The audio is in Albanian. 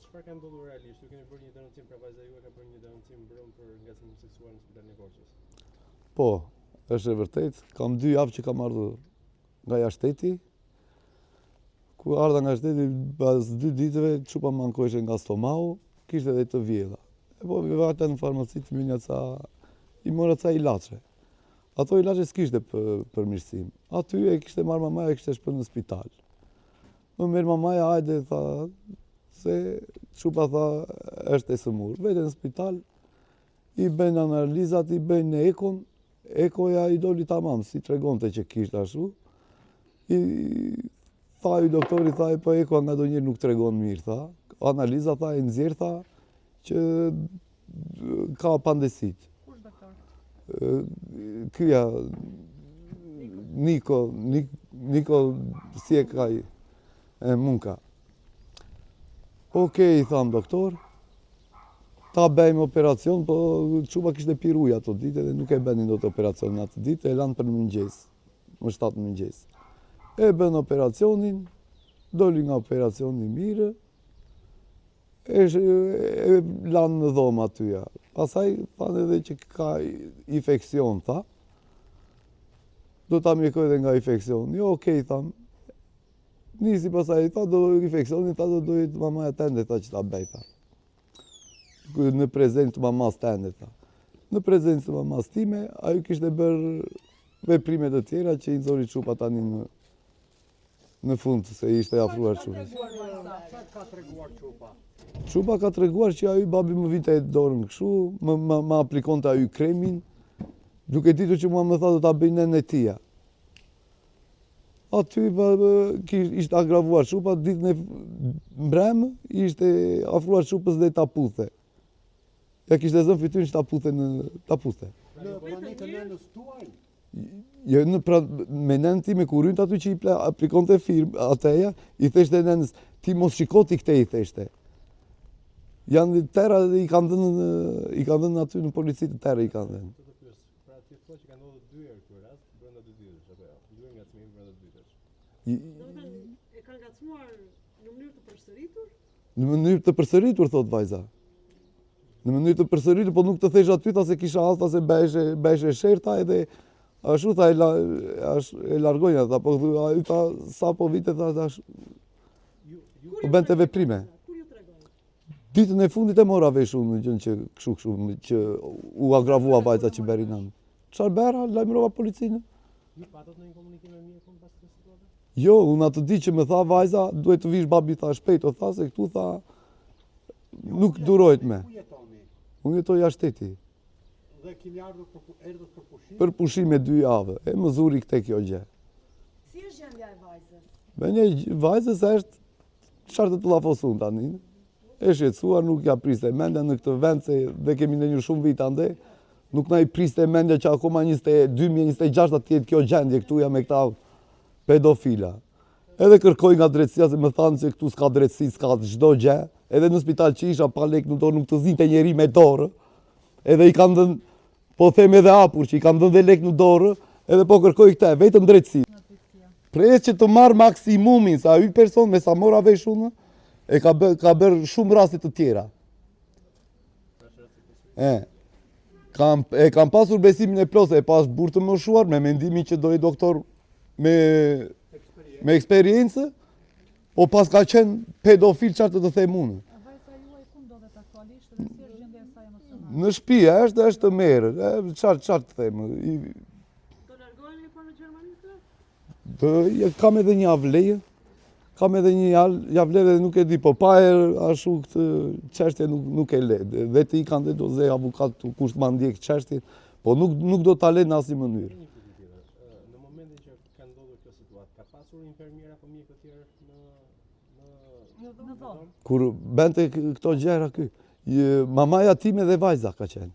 çfarë ka ndodhur realisht? Ju keni bërë një denoncim pra vajza juaj ka bërë një denoncim brëm për ngacmimin seksual në Spitalin e Korçës. Po, është e vërtet. Kam 2 javë që kam ardhur nga jashtëteti. Ku ardha nga shteti, pas 2 ditëve çupa më ankojshe nga stomaku, kishte edhe të vjedha. E po vata në farmaci të minja i mora ca ilaçe. Ato ilaçe s'kishte përmirësim. Aty e kishte marrë mamaja e kishte shpërë në spital. Më merr mamaja, hajde, tha, se çupa tha është e sëmurë. Vete në spital, i bën analizat, i bën në ekon, ekoja i doli tamam, si tregonte që kishte ashtu. Tha i doktori, tha, po ekoja nga do njërë nuk tregon mirë, tha. Analiza, tha, e nxjerr, tha, që ka pandesit. Kush doktor? Këja, Niko, si e ka i, Munka. Okej, tham doktor, ta bëjmë operacion, po çupa kishte pirë ujë ato ditë dhe nuk e bënin dot operacion atë ditë, e lanë për mëngjes, më 7 mëngjes. E bën operacionin, doli nga operacioni mirë, e lanë në dhomë atyja. Pasaj thanë edhe që ka infekcion, tha. Do ta mjekoj edhe nga infekcioni. Jo, okej, thamë. Nisi pasaj, tha, do infekcionin, tha, do dojë të mamaja tende, tha, që ta bëj, tha. Në prezencë të mamas tende, tha. Në prezencë të mamas time, ajo kishte bërë veprime të tjera që i nxori çupa tani në fund, se ishte afruar çupës. Çfarë ka treguar çupa? Çupa ka treguar që ajo babi më vinte dorën kështu, më aplikonte ajo kremin, duke ditur që mua më tha do ta bëj nënë e tia. Aty ishte agravuar çupa, ditën e mbrëmë ishte afruar çupës dhe ta puthe. Ja kishte zënë fytyrën që ta puthe. Në pranik të nënës tuaj? Jo, me nënën time kur rynte aty që i aplikonte firmë ateja, i theshte nënës, ti mos shikoti këte, i theshte. Janë tëra dhe i kanë dhënë aty në polici të tëra i kanë dhënë. Pra ti thua që ka ndodhur 2 herë ky rast brenda 2 ditësh apo jo? 2 ngacmime brenda 2 ditësh. Domethënë e kanë ngacmuar në mënyrë të përsëritur? Në mënyrë të përsëritur, thot vajza. Në mënyrë të përsëritur, po nuk të thesh aty, tha se kisha hallta se beshe sherta edhe ashtu tha e largonja, tha, po ai tha sa po vite tha po bënte veprime. Kur ju tregoni? Ditën e fundit e mora vesh unë gjën që kështu që u agravua vajza që bëri nën. Çfarë bëra? Lajmërova policinë. Ju patët në një komunikim me mjekun pas kësaj situate? Jo, unë atë ditë që më tha vajza, duhet të vish babi, tha shpejt, o tha se këtu tha nuk durojt me. Ku jetoni? Unë jetoj jashtëteti. Dhe keni ardhur për pushim? Për pushim e 2 javë, e më zuri këte kjo gjë. Si është gjendja e vajzës? Bënje vajzës është çfarë të llafosun tani. E shqetësuar, nuk ja priste mendja në këtë vend se dhe kemi ndonjë shumë vit ande, nuk na i priste mendja që akoma 2026 ta jetë kjo gjendje këtu ja me këta pedofila. Edhe kërkoj nga drejtësia se më thanë se këtu s'ka drejtësi, s'ka çdo gjë. Edhe në spital që isha pa lek në dorë nuk të zinte njeri me dorë. Edhe i kanë dhënë, po them edhe hapur që i kanë dhënë dhe lek në dorë, edhe po kërkoj këte, vetëm drejtësi. Pres që të marrë maksimumin, sa ai person me sa mora vesh unë, e ka bërë shumë raste të tjera. Kam pasur besimin e plot, e pas burë të moshuar, me mendimin që dojë doktor me eksperiencë, po pas ka qenë pedofil qartë të them unë. A vajza juaj ku ndodhet aktualisht dhe si është gjendja e saj emocionale? Në shtëpi është të merë, qartë të them. Do largoheni pa në Gjermani? Kam edhe një avleje, kam edhe një javle dhe nuk e di, po pa e ashtu këtë çështje nuk e le. Dhe të i kanë dhe do ze avukat kusht ma ndjek çështjen, po nuk do ta le në asnjë mënyrë. Në momentin që ka ndodhur kjo situatë, ka pasur infermier apo mjek të tjerë në Në dhomë. Kur bente këto gjëra ky, mamaja time dhe vajza ka qenë.